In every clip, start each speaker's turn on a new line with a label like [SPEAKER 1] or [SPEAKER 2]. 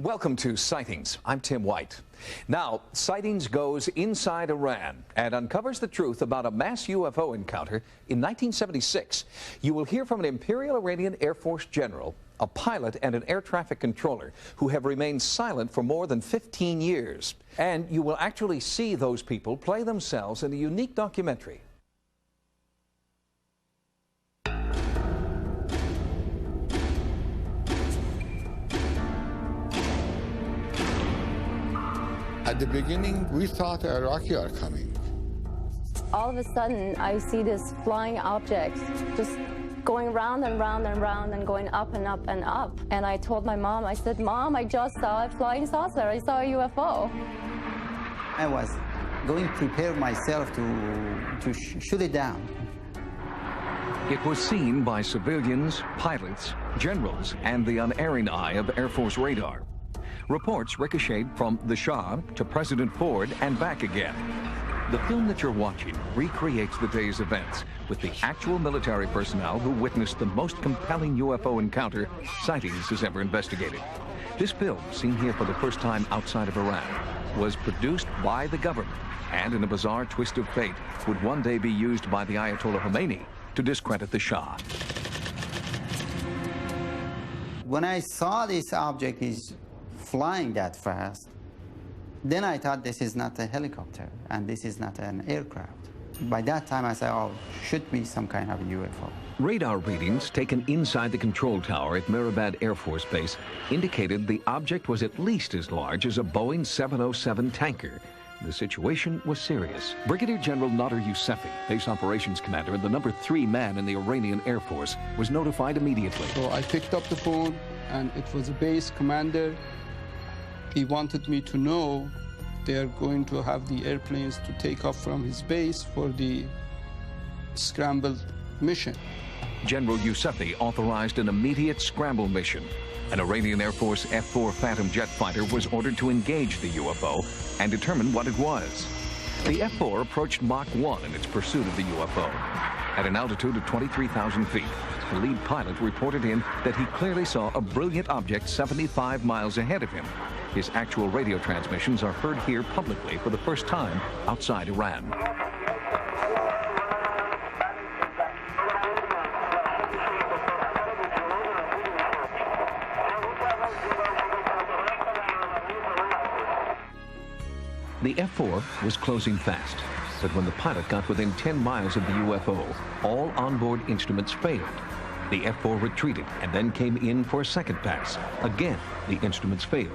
[SPEAKER 1] Welcome to Sightings. I'm Tim White. Now, Sightings goes inside Iran and uncovers the truth about a mass UFO encounter in 1976. You will hear from an Imperial Iranian Air Force general, a pilot, and an air traffic controller who have remained silent for more than 15 years. And you will actually see those people play themselves in a unique documentary.
[SPEAKER 2] At the beginning, we thought Iraqi are coming.
[SPEAKER 3] All of a sudden, I see this flying object just going round and round and round and going up and up and up. And I told my mom, I said, Mom, I just saw a flying saucer. I saw a UFO.
[SPEAKER 4] I was going to prepare myself to shoot it down.
[SPEAKER 1] It was seen by civilians, pilots, generals, and the unerring eye of Air Force radar. Reports ricocheted from the Shah to President Ford and back again. The film that you're watching recreates the day's events with the actual military personnel who witnessed the most compelling UFO encounter Sightings has ever investigated. This film, seen here for the first time outside of Iran, was produced by the government and, in a bizarre twist of fate, would one day be used by the Ayatollah Khomeini to discredit the Shah.
[SPEAKER 4] When I saw this object is flying that fast, then I thought this is not a helicopter and this is not an aircraft. By that time I said, oh, should be some kind of UFO.
[SPEAKER 1] Radar readings taken inside the control tower at Mirabad Air Force Base indicated the object was at least as large as a Boeing 707 tanker. The situation was serious. Brigadier General Nader Yousefi, base operations commander and the number 3 man in the Iranian Air Force, was notified immediately.
[SPEAKER 5] So I picked up the phone and it was a base commander. He wanted me to know they're going to have the airplanes to take off from his base for the scrambled mission.
[SPEAKER 1] General Yousefi authorized an immediate scramble mission. An Iranian Air Force F-4 Phantom jet fighter was ordered to engage the UFO and determine what it was. The F-4 approached Mach 1 in its pursuit of the UFO. At an altitude of 23,000 feet, the lead pilot reported in that he clearly saw a brilliant object 75 miles ahead of him. His actual radio transmissions are heard here publicly for the first time outside Iran. The F-4 was closing fast, but when the pilot got within 10 miles of the UFO, all onboard instruments failed. The F-4 retreated and then came in for a second pass. Again, the instruments failed.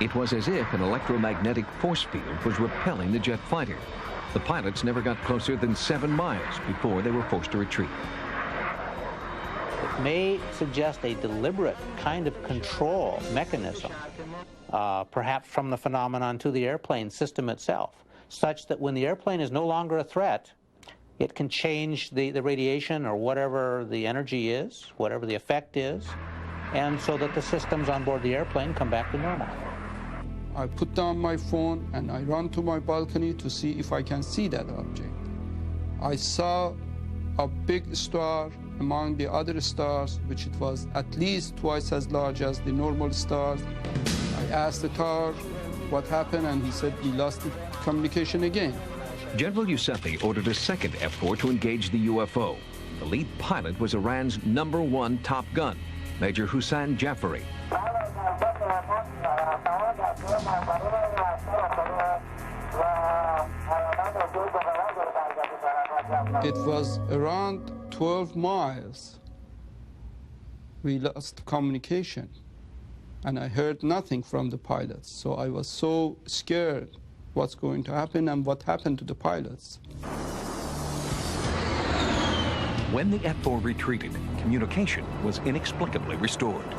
[SPEAKER 1] It was as if an electromagnetic force field was repelling the jet fighter. The pilots never got closer than 7 miles before they were forced to retreat.
[SPEAKER 6] It may suggest a deliberate kind of control mechanism, perhaps from the phenomenon to the airplane system itself, such that when the airplane is no longer a threat, it can change the radiation or whatever the energy is, whatever the effect is, and so that the systems on board the airplane come back to normal.
[SPEAKER 5] I put down my phone and I run to my balcony to see if I can see that object. I saw a big star among the other stars, which it was at least twice as large as the normal stars. I asked the tower what happened, and he said we lost the communication again.
[SPEAKER 1] General Yousefi ordered a second F-4 to engage the UFO. The lead pilot was Iran's #1 top gun, Major Hussein Jafari.
[SPEAKER 5] It was around 12 miles. We lost communication, and I heard nothing from the pilots. So I was so scared what's going to happen and what happened to the pilots.
[SPEAKER 1] When the F-4 retreated, communication was inexplicably restored.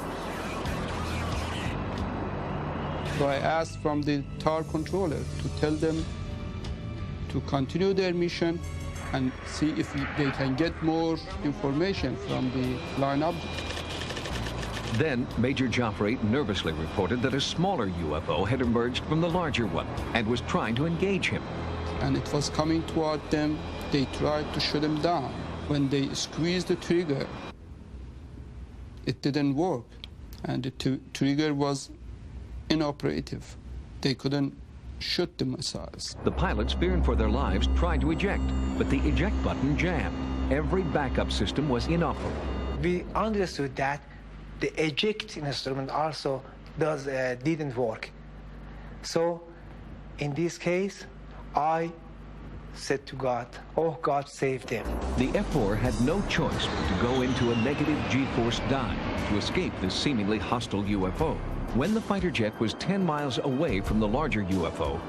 [SPEAKER 5] So I asked from the tower controller to tell them to continue their mission and see if they can get more information from the flying object.
[SPEAKER 1] Then Major Joffrey nervously reported that a smaller UFO had emerged from the larger one and was trying to engage him.
[SPEAKER 5] And it was coming toward them. They tried to shoot him down. When they squeezed the trigger, it didn't work, and the trigger was inoperative. They couldn't shoot the missiles.
[SPEAKER 1] The pilots, fearing for their lives, tried to eject, but the eject button jammed. Every backup system was inoperable.
[SPEAKER 7] We understood that the eject instrument also didn't work. So in this case, I said to God, oh, God, save them.
[SPEAKER 1] The F-4 had no choice but to go into a negative G-force dive to escape this seemingly hostile UFO. When the fighter jet was 10 miles away from the larger UFO,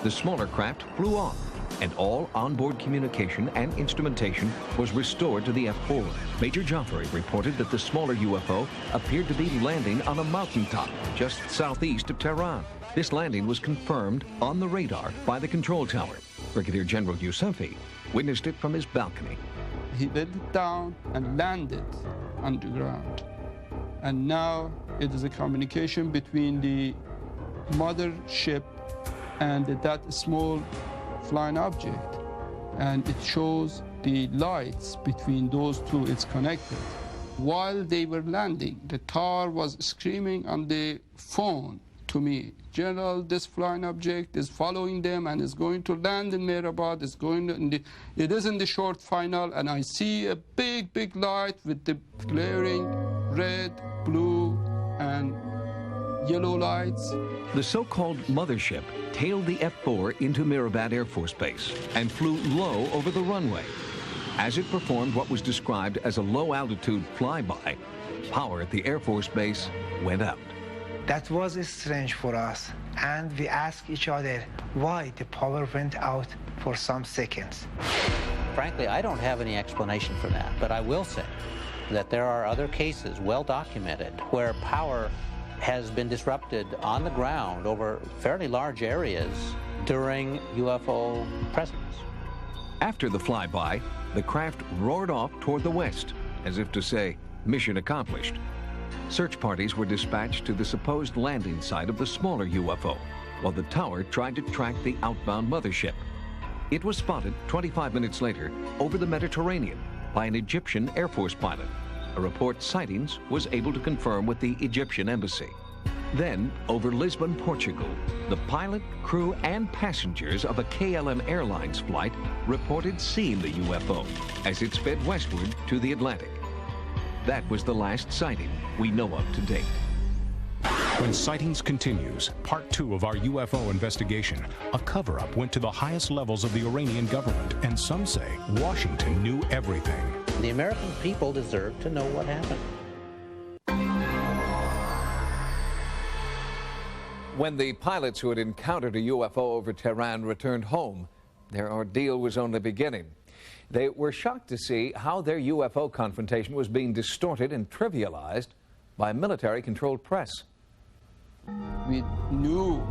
[SPEAKER 1] the smaller craft flew off, and all onboard communication and instrumentation was restored to the F-4. Major Joffrey reported that the smaller UFO appeared to be landing on a mountaintop just southeast of Tehran. This landing was confirmed on the radar by the control tower. Brigadier General Yousefi witnessed it from his balcony.
[SPEAKER 5] He let it down and landed on the ground. And now it is a communication between the mother ship and that small flying object. And it shows the lights between those two. It's connected. While they were landing, the tower was screaming on the phone to me, General, this flying object is following them and is going to land in Mehrabad. It is in the short final, and I see a big, big light with the glaring red, blue, and yellow lights.
[SPEAKER 1] The so-called mothership tailed the F-4 into Mehrabad Air Force Base and flew low over the runway. As it performed what was described as a low-altitude flyby, power at the Air Force Base went out.
[SPEAKER 7] That was strange for us, and we asked each other why the power went out for some seconds.
[SPEAKER 6] Frankly, I don't have any explanation for that, but I will say that there are other cases, well documented, where power has been disrupted on the ground over fairly large areas during UFO presence.
[SPEAKER 1] After the flyby, the craft roared off toward the west, as if to say, mission accomplished. Search parties were dispatched to the supposed landing site of the smaller UFO, while the tower tried to track the outbound mothership. It was spotted 25 minutes later over the Mediterranean by an Egyptian Air Force pilot. A report sightings was able to confirm with the Egyptian embassy. Then, over Lisbon, Portugal, the pilot, crew, and passengers of a KLM Airlines flight reported seeing the UFO as it sped westward to the Atlantic. That was the last sighting we know of to date.
[SPEAKER 8] When Sightings continues, part 2 of our UFO investigation, a cover-up went to the highest levels of the Iranian government, and some say Washington knew everything.
[SPEAKER 6] The American people deserve to know what happened.
[SPEAKER 1] When the pilots who had encountered a UFO over Tehran returned home, their ordeal was only beginning. They were shocked to see how their UFO confrontation was being distorted and trivialized by a military-controlled press.
[SPEAKER 5] We knew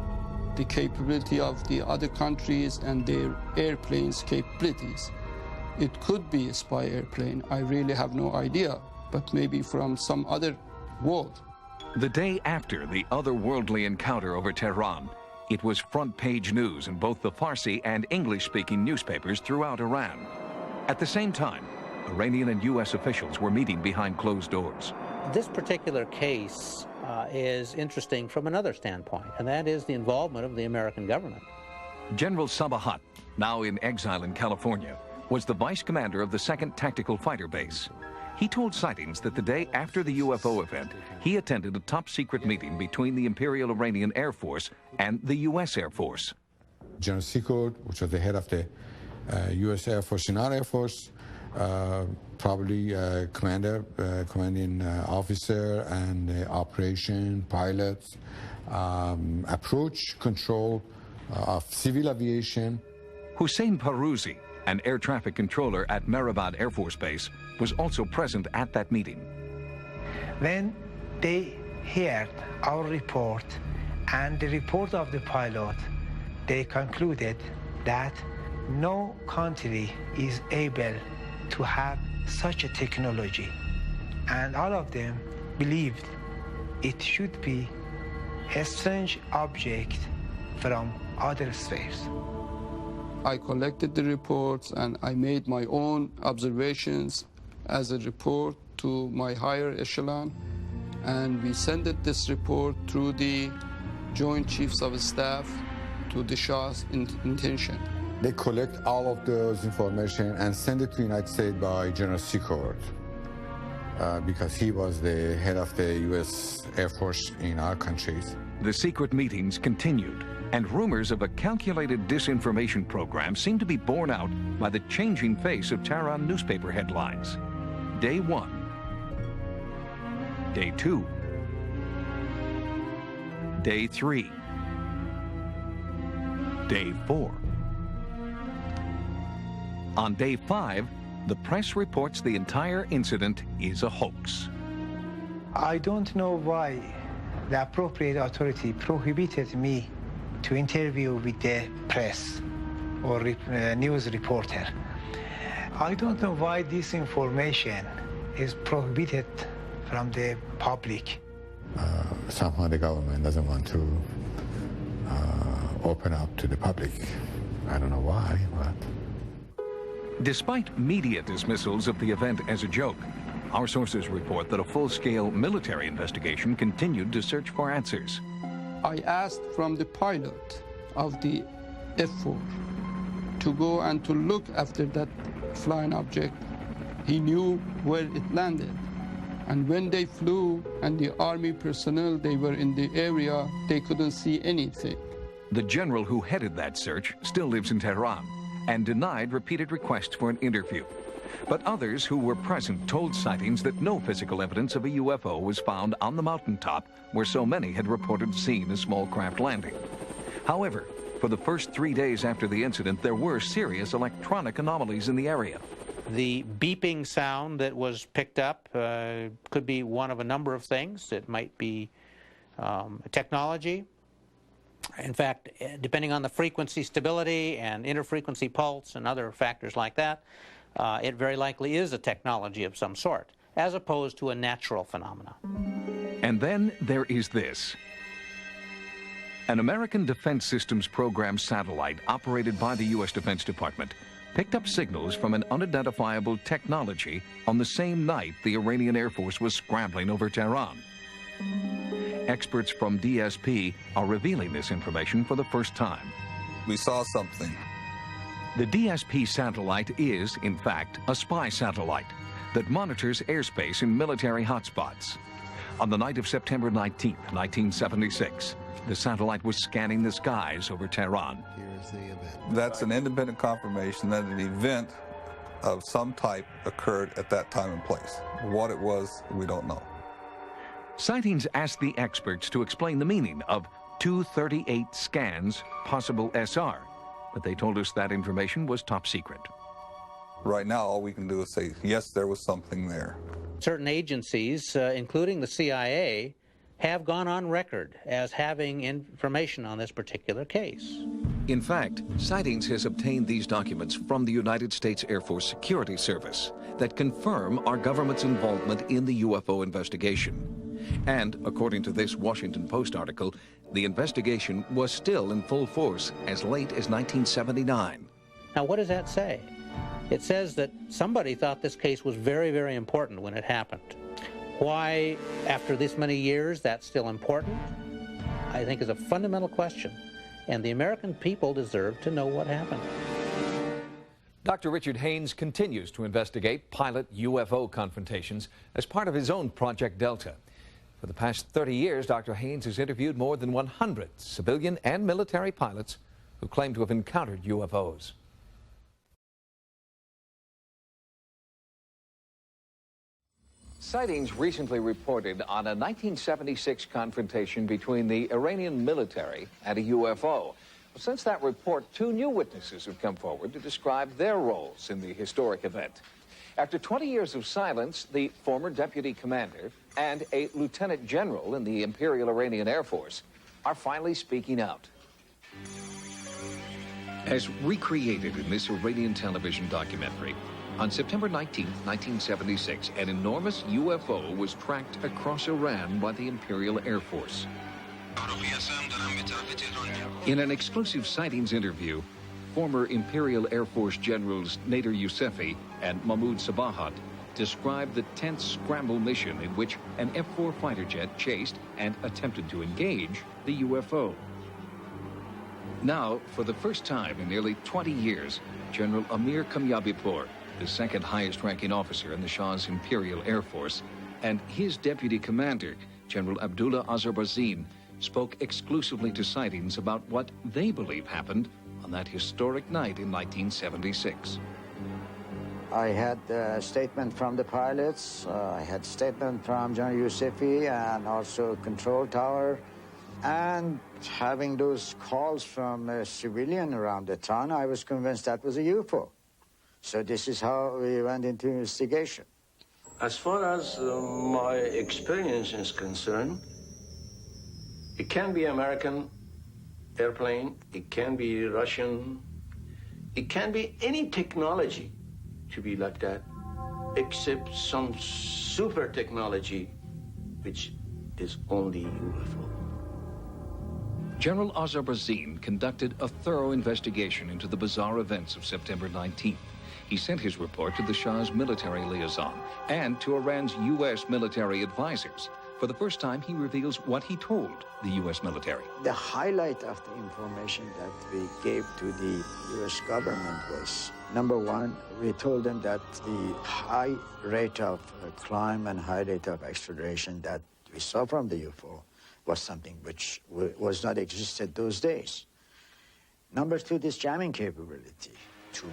[SPEAKER 5] the capability of the other countries and their airplanes' capabilities. It could be a spy airplane. I really have no idea, but maybe from some other world.
[SPEAKER 1] The day after the otherworldly encounter over Tehran, it was front-page news in both the Farsi and English-speaking newspapers throughout Iran. At the same time, Iranian and U.S. officials were meeting behind closed doors.
[SPEAKER 6] This particular case is interesting from another standpoint, and that is the involvement of the American government.
[SPEAKER 1] General Sabahat, now in exile in California, was the vice commander of the 2nd Tactical Fighter Base. He told Sightings that the day after the UFO event, he attended a top-secret meeting between the Imperial Iranian Air Force and the U.S. Air Force.
[SPEAKER 2] General Secord, which was the head of the U.S. Air Force, United Air Force, probably commanding officer and operation, pilots, approach control of civil aviation.
[SPEAKER 1] Hussein Parouzi, an air traffic controller at Mehrabad Air Force Base, was also present at that meeting.
[SPEAKER 7] When they heard our report and the report of the pilot, they concluded that no country is able to have such a technology. And all of them believed it should be a strange object from other spheres.
[SPEAKER 5] I collected the reports and I made my own observations as a report to my higher echelon, and we sent this report through the Joint Chiefs of Staff to the Shah's intention.
[SPEAKER 2] They collect all of those information and send it to the United States by General Secord because he was the head of the U.S. Air Force in our countries.
[SPEAKER 1] The secret meetings continued, and rumors of a calculated disinformation program seemed to be borne out by the changing face of Tehran newspaper headlines. Day 1. Day 2. Day 3. Day 4. On day 5, the press reports the entire incident is a hoax.
[SPEAKER 7] I don't know why the appropriate authority prohibited me to interview with the press or news reporter. I don't know why this information is prohibited from the public.
[SPEAKER 2] Somehow the government doesn't want to open up to the public. I don't know why, but...
[SPEAKER 1] Despite media dismissals of the event as a joke, our sources report that a full-scale military investigation continued to search for answers.
[SPEAKER 5] I asked from the pilot of the F-4 to go and to look after that flying object. He knew where it landed. And when they flew and the Army personnel, they were in the area, they couldn't see anything.
[SPEAKER 1] The general who headed that search still lives in Tehran and denied repeated requests for an interview. But others who were present told sightings that no physical evidence of a UFO was found on the mountaintop where so many had reported seeing a small craft landing. However, for the first 3 days after the incident, there were serious electronic anomalies in the area.
[SPEAKER 6] The beeping sound that was picked up could be one of a number of things. It might be technology. In fact, depending on the frequency stability and interfrequency pulse and other factors like that, it very likely is a technology of some sort, as opposed to a natural phenomena.
[SPEAKER 1] And then there is this. An American Defense Systems Program satellite operated by the U.S. Defense Department picked up signals from an unidentifiable technology on the same night the Iranian Air Force was scrambling over Tehran. Experts from DSP are revealing this information for the first time.
[SPEAKER 9] We saw something.
[SPEAKER 1] The DSP satellite is, in fact, a spy satellite that monitors airspace in military hotspots. On the night of September 19, 1976, the satellite was scanning the skies over Tehran.
[SPEAKER 10] Here's the event.
[SPEAKER 9] That's an independent confirmation that an event of some type occurred at that time and place. What it was, we don't know.
[SPEAKER 1] Sightings asked the experts to explain the meaning of 238 scans, possible SR, but they told us that information was top secret.
[SPEAKER 9] Right now, all we can do is say, yes, there was something there.
[SPEAKER 6] Certain agencies, including the CIA, have gone on record as having information on this particular case.
[SPEAKER 1] In fact, Sightings has obtained these documents from the United States Air Force Security Service that confirm our government's involvement in the UFO investigation. And, according to this Washington Post article, the investigation was still in full force as late as 1979.
[SPEAKER 6] Now, what does that say? It says that somebody thought this case was very, very important when it happened. Why, after this many years, that's still important, I think is a fundamental question. And the American people deserve to know what happened.
[SPEAKER 11] Dr. Richard Haynes continues to investigate pilot UFO confrontations as part of his own Project Delta. For the past 30 years, Dr. Haynes has interviewed more than 100 civilian and military pilots who claim to have encountered UFOs. Sightings recently reported on a 1976 confrontation between the Iranian military and a UFO. Well, since that report, 2 new witnesses have come forward to describe their roles in the historic event. After 20 years of silence, the former deputy commander and a lieutenant general in the Imperial Iranian Air Force are finally speaking out.
[SPEAKER 1] As recreated in this Iranian television documentary, On September 19, 1976, an enormous UFO was tracked across Iran by the Imperial Air Force. In an exclusive sightings interview, former Imperial Air Force Generals Nader Yousefi and Mahmoud Sabahat described the tense scramble mission in which an F-4 fighter jet chased and attempted to engage the UFO. Now, for the first time in nearly 20 years, General Amir Kamyabipour, the second highest ranking officer in the Shah's Imperial Air Force, and his deputy commander, General Abdullah Azerbaijan, spoke exclusively to sightings about what they believe happened on that historic night in 1976.
[SPEAKER 10] I had a statement from the pilots, I had statement from General Yousefi and also control tower, and having those calls from a civilian around the town, I was convinced that was a UFO. So this is how we went into investigation.
[SPEAKER 12] As far as my experience is concerned, it can be American airplane, it can be Russian, it can be any technology to be like that, except some super technology, which is only UFO.
[SPEAKER 1] General Azerbaijan conducted a thorough investigation into the bizarre events of September 19th. He sent his report to the Shah's military liaison and to Iran's U.S. military advisors. For the first time, he reveals what he told the U.S. military.
[SPEAKER 10] The highlight of the information that we gave to the U.S. government was, number one, we told them that the high rate of crime and high rate of extradition that we saw from the UFO was something which was not existed those days. Number two, this jamming capability to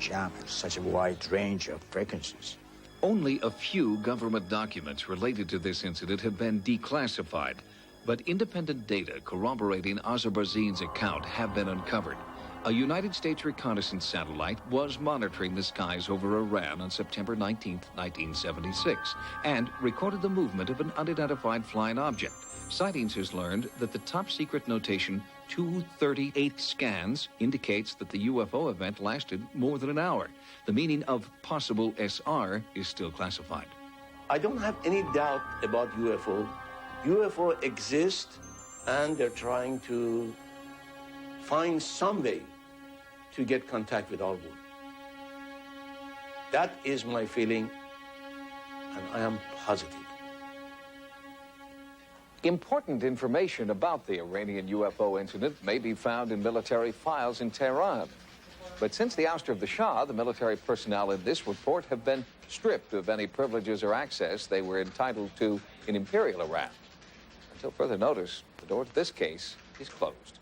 [SPEAKER 10] jam at such a wide range of frequencies.
[SPEAKER 1] Only a few government documents related to this incident have been declassified, but independent data corroborating Azerbaijan's account have been uncovered. A United States reconnaissance satellite was monitoring the skies over Iran on September 19, 1976, and recorded the movement of an unidentified flying object. Sightings has learned that the top-secret notation 238 scans indicates that the UFO event lasted more than an hour. The meaning of possible SR is still classified.
[SPEAKER 12] I don't have any doubt about UFO. UFO exists, and they're trying to find some way to get contact with our world. That is my feeling, and I am positive.
[SPEAKER 11] Important information about the Iranian UFO incident may be found in military files in Tehran. But since the ouster of the Shah, the military personnel in this report have been stripped of any privileges or access they were entitled to in Imperial Iran. Until further notice, the door to this case is closed.